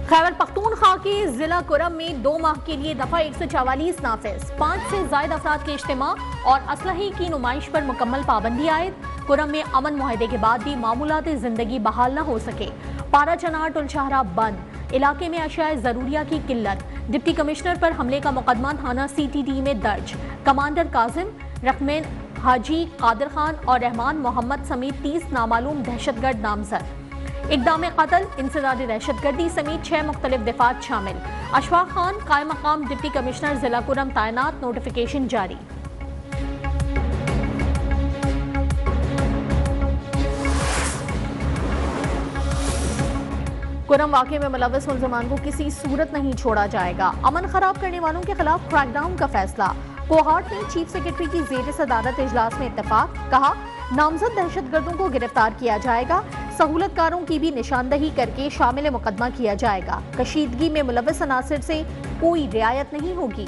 खैबर पख्तूनख्वा के जिला कुरम में 2 माह के लिए दफा 144 नाफिज, 5 से ज्यादा अफराद के इज्तिमा और असलहे की नुमाइश पर मुकम्मल पाबंदी आयद। कुरम में अमन मुआहदे के बाद भी मामूलात जिंदगी बहाल न हो सके। पारा चनार टुलशाहरा बंद, इलाके में अशिया जरूरिया की किल्लत। डिप्टी कमिश्नर पर हमले का मुकदमा थाना CTD में दर्ज। कमांडर काजिम, रकमेन हाजी, कादिर खान और रहमान मोहम्मद समेत 30 नामालूम दहशतगर्द नामजद। इक़दाम कत्ल, इंसदादी दहशतगर्दी समेत 6 मुख्तलिफ दिफात शामिल। अशफाक खान कायम मकाम डिप्टी कमिश्नर जिला कुरम तैनात, नोटिफिकेशन जारी। कुरम वाक़े में मुलव्वस मुल्ज़िमान को किसी सूरत नहीं छोड़ा जाएगा। अमन खराब करने वालों के खिलाफ क्रैकडाउन का फैसला। कोहाट में चीफ सेक्रेटरी की ज़ेर सदारत इजलास में इत्तेफाक। कहा, नामजद दहशतगर्दों को गिरफ्तार किया जाएगा। सहूलतकारों की भी निशानदही करके शामिल मुकदमा किया जाएगा। कशीदगी में मुलव्वस अनासिर से कोई रियायत नहीं होगी।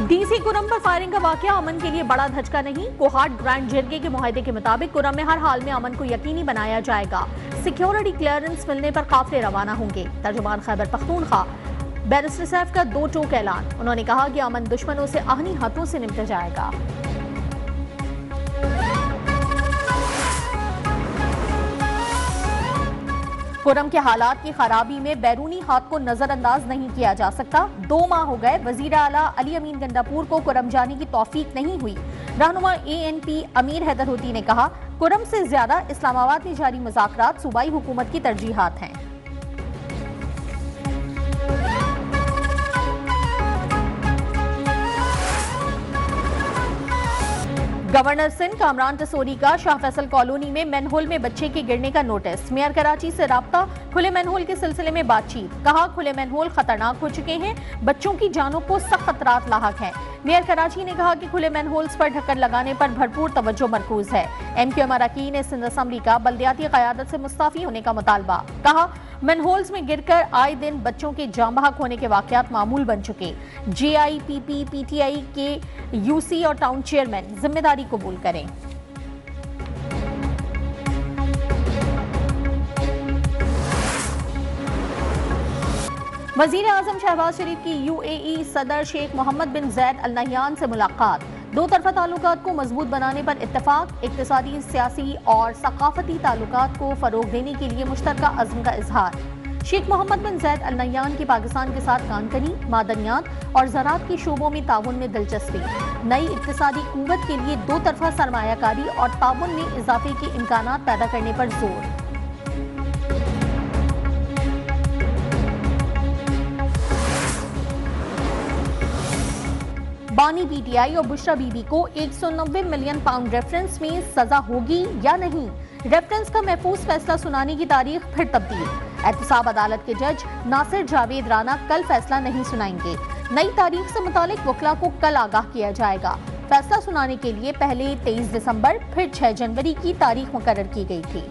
DC कुरम पर फायरिंग का वाकया अमन के लिए बड़ा धचका नहीं। कोहाट ग्रैंड जिरगे के मुआहदे के मुताबिक कुरम में हर हाल में अमन को यकीनी बनाया जाएगा। सिक्योरिटी क्लियरेंस मिलने पर काफिले रवाना होंगे। तर्जुमान खैबर पख्तूनख्वा बैरिस्टर सैफ का 2 टोक ऐलान। उन्होंने कहा कि अमन दुश्मनों से आहनी हाथों से निपटा जाएगा। कुरम के हालात की खराबी में बैरूनी हाथ को नजरअंदाज नहीं किया जा सकता। 2 माह हो गए, वजीर आला अली अमीन गंडापुर को कुरम जाने की तौफीक नहीं हुई। रहनुमा ANP अमीर हैदर होती ने कहा, कुरम से ज्यादा इस्लामाबाद में जारी मुज़ाकरात सूबाई हुकूमत की तरजीहात हैं। गवर्नर सिंध कामरान तसोरी का शाह फैसल कॉलोनी में मैनहोल में बच्चे के गिरने का नोटिस। मेयर कराची से राब्ता, खुले मैनहोल के सिलसिले में बातचीत। कहा, खुले मैनहोल खतरनाक हो चुके हैं, बच्चों की जानों को सख्त खतरात लाहक हैं। मेयर कराची ने कहा कि खुले मैनहोल्स पर ढक्कन लगाने पर भरपूर तवज्जो मरकूज है। MQM अरकान ने सिंध असम्बली का बल्दियाती क़यादत से मुस्ताफी होने का मुतालबा। कहा, मैनहोल्स में गिरकर आए दिन बच्चों के जाम बहक होने के वाकयात मामूल बन चुके। JIPP PTI के UC और टाउन चेयरमैन जिम्मेदारी कबूल करें। वजीर आजम शहबाज शरीफ की UAE सदर शेख मोहम्मद बिन जैद अल नहयान से मुलाकात। 2 तरफा ताल्लुकात को मजबूत बनाने पर इत्तेफाक। इक्तिसादी, सियासी और सकाफती ताल्लुकात को फरोग देने के लिए मुश्तरका अज़्म का इजहार। शेख मोहम्मद बिन जैद अल नहयान की पाकिस्तान के साथ कानकनी, मादनियात और ज़राअत के शोबों में ताउन में दिलचस्पी। नई इक्तिसादी कुव्वत के लिए 2 तरफा सरमायाकारी और ताउन में इजाफे के इम्कानात पैदा करने पर जोर। बानी PTI और बुशरा बीबी को 190 मिलियन पाउंड रेफरेंस में सजा होगी या नहीं। रेफरेंस का महफूज फैसला सुनाने की तारीख फिर तब्दील। एहतसाब अदालत के जज नासिर जावेद राना कल फैसला नहीं सुनाएंगे। नई तारीख से मुतालिक वकला को कल आगाह किया जाएगा। फैसला सुनाने के लिए पहले 23 दिसंबर फिर 6 जनवरी की तारीख मुकर्रर की गई थी।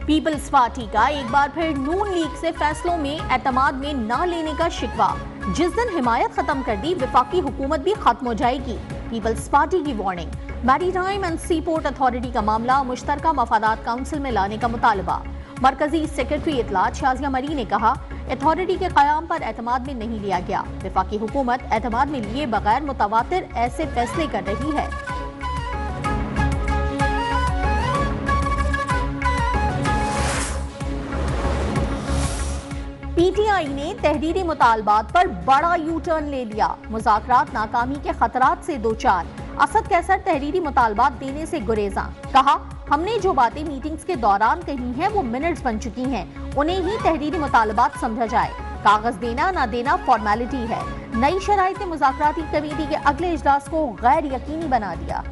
पीपल्स पार्टी का एक बार फिर नून लीग से फैसलों में एतमाद में ना लेने का शिकवा। जिस दिन हिमायत खत्म कर दी, विफाकी हुकूमत भी खत्म हो जाएगी। पीपल्स पार्टी की warning. Maritime and sea port authority का मामला मुश्तरका मफादात काउंसिल में लाने का मुतालबा। मरकजी सेक्रेटरी इतलात शाजिया मरी ने कहा, अथॉरिटी के कयाम पर एतमाद में नहीं लिया गया। विफाकी हुकूमत एतमाद में लिए बगैर मुतवातिर ऐसे फैसले कर रही है। PTI ने तहरीरी मुतालबात पर बड़ा यू टर्न ले लिया। मुज़ाकरात नाकामी के खतरात से 2-4। असद कैसर तहरीरी मुतालबात देने से गुरेजा। कहा, हमने जो बातें मीटिंग्स के दौरान कही हैं वो मिनट्स बन चुकी हैं, उन्हें ही तहरीरी मुतालबात समझा जाए। कागज देना ना देना फॉर्मेलिटी है। नई शराइत ने मुज़ाकराती कमेटी के अगले इजलास को गैर यकीनी बना दिया।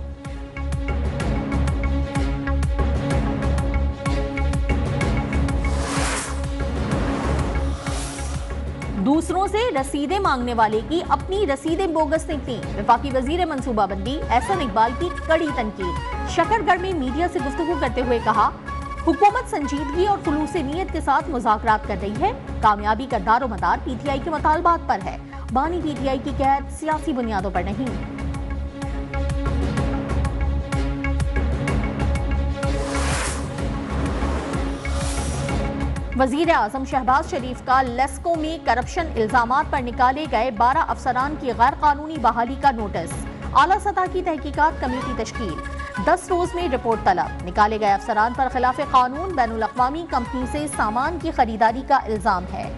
दूसरों से रसीदें मांगने वाले की अपनी रसीदें बोगस निकली। वफाकी वजीर मंसूबाबंदी एहसन इकबाल की कड़ी तनकीद। शकरगढ़ में मीडिया से गुफ्तगू करते हुए कहा, हुकूमत संजीदगी और खुलूस नीयत के साथ मुज़ाकरात कर रही है। कामयाबी का दारोमदार पीटीआई के मुतालबात पर है। बानी पीटीआई की कैद सियासी बुनियादों पर नहीं। वजीर आजम शहबाज शरीफ का लेस्को में करप्शन इल्जामात पर निकाले गए 12 अफसरान की गैर कानूनी बहाली का नोटिस। आला सतह की तहकीकात कमेटी तश्कील। 10 रोज में रिपोर्ट तलब। निकाले गए अफसरान पर खिलाफ कानून बैनुल अक़वामी कंपनी से सामान की खरीदारी का इल्जाम है।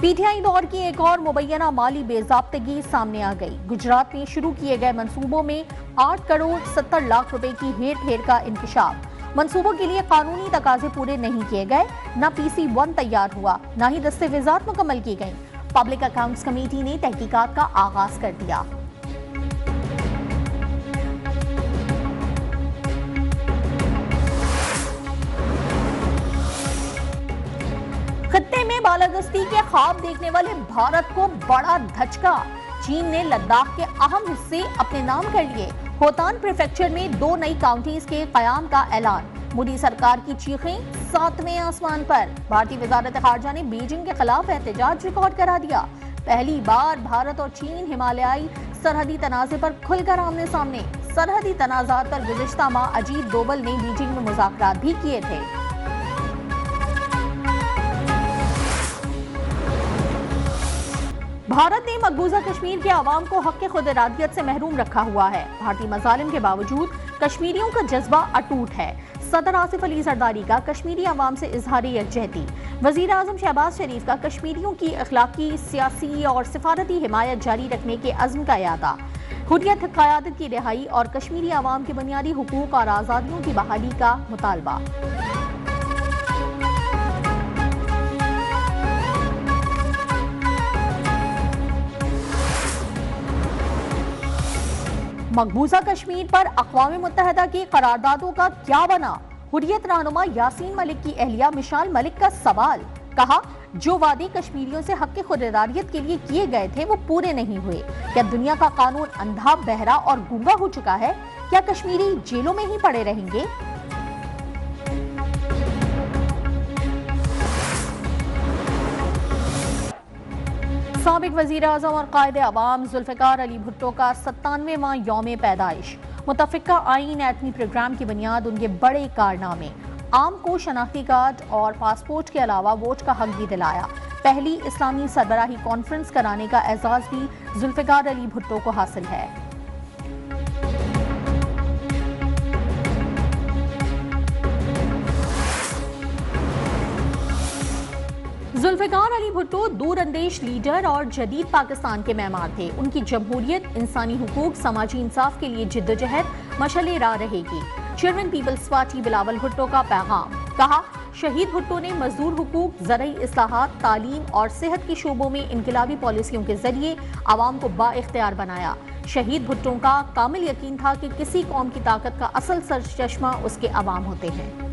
पीटीआई दौर की एक और मुबैना माली बेज़ाब्तगी सामने आ गई। गुजरात में शुरू किए गए मंसूबों में 8 करोड़ 70 लाख रुपए की हेर फेर का इंकशाफ। मंसूबों के लिए कानूनी तकाजे पूरे नहीं किए गए, न PC-1 तैयार हुआ, न ही दस्तावेजात मुकम्मल की गई। पब्लिक अकाउंट्स कमेटी ने तहकीकात का आगाज कर दिया। खत्ते में बालादस्ती के ख्वाब देखने वाले भारत को बड़ा धचका। चीन ने लद्दाख के अहम हिस्से अपने नाम कर लिए। होतान प्रीफेक्चर में 2 नई काउंटीज के कयाम का ऐलान। मोदी सरकार की चीखें 7वें आसमान पर। भारतीय वजारत खारजा ने बीजिंग के खिलाफ एहतजाज रिकॉर्ड करा दिया। पहली बार भारत और चीन हिमालयाई सरहदी तनाज़े पर खुलकर आमने सामने। सरहदी तनाज़ात पर गुज़िश्ता माह अजीत डोवल ने बीजिंग में मुज़ाकरात भी किए थे। भारत ने मकबूजा कश्मीर के आवाम को हक़ खुद इरादियत से महरूम रखा हुआ है। भारतीय मज़ालिम के बावजूद कश्मीरियों का जज्बा अटूट है। सदर आसिफ अली जरदारी का कश्मीरी आवाम से इजहार यकजहती। वज़ीर आज़म शहबाज शरीफ का कश्मीरियों की अखलाकी, सियासी और सिफारती हिमायत जारी रखने के अज़्म का इयादा। हुर्रियत क़यादत की रिहाई और कश्मीरी आवाम के बुनियादी हुकूक और आज़ादियों की बहाली का मुतालबा। मकबूजा कश्मीर पर अक़वाम मुत्तहिदा की करारदादों का क्या बना? हुर्रियत रहनुमा यासीन मलिक की अहलिया मिशाल मलिक का सवाल। कहा, जो वादे कश्मीरियों से हक़ खुद इरादियत के लिए किए गए थे वो पूरे नहीं हुए। क्या दुनिया का कानून अंधा, बहरा और गूंगा हो चुका है? क्या कश्मीरी जेलों में ही पड़े रहेंगे? साबिक वज़ीर आज़म और कायदे अवाम जुल्फ़िकार अली भुट्टो का 97वां यौम पैदाइश। मुतफ़िक़ा आईन एटमी प्रोग्राम की बुनियाद उनके बड़े कारनामे। आम को शनाख्ती कार्ड और पासपोर्ट के अलावा वोट का हक भी दिलाया। पहली इस्लामी सरबराही कॉन्फ्रेंस कराने का एजाज़ भी जुल्फ़िकार अली भुट्टो को हासिल है। जुल्फ़िकार अली भुट्टो दूरअंदेश लीडर और जदीद पाकिस्तान के मेहमान थे। उनकी जमहूरियत, इंसानी हुकूक, समाजी इंसाफ के लिए जिद्दोजहद मशअले राह रहेगी। Chairman People's Party Bilawal Bhutto का पैगाम। कहा, शहीद भुट्टो ने मजदूर हुकूक, ज़रई इस्लाहात, तालीम और सेहत के शोबों में इनकलाबी पॉलिसियों के जरिए आवाम को बाइख्तियार बनाया। शहीद भुट्टो का कामिल यकीन था कि किसी कौम की ताकत का असल सरचश्मा उसके अवाम होते हैं।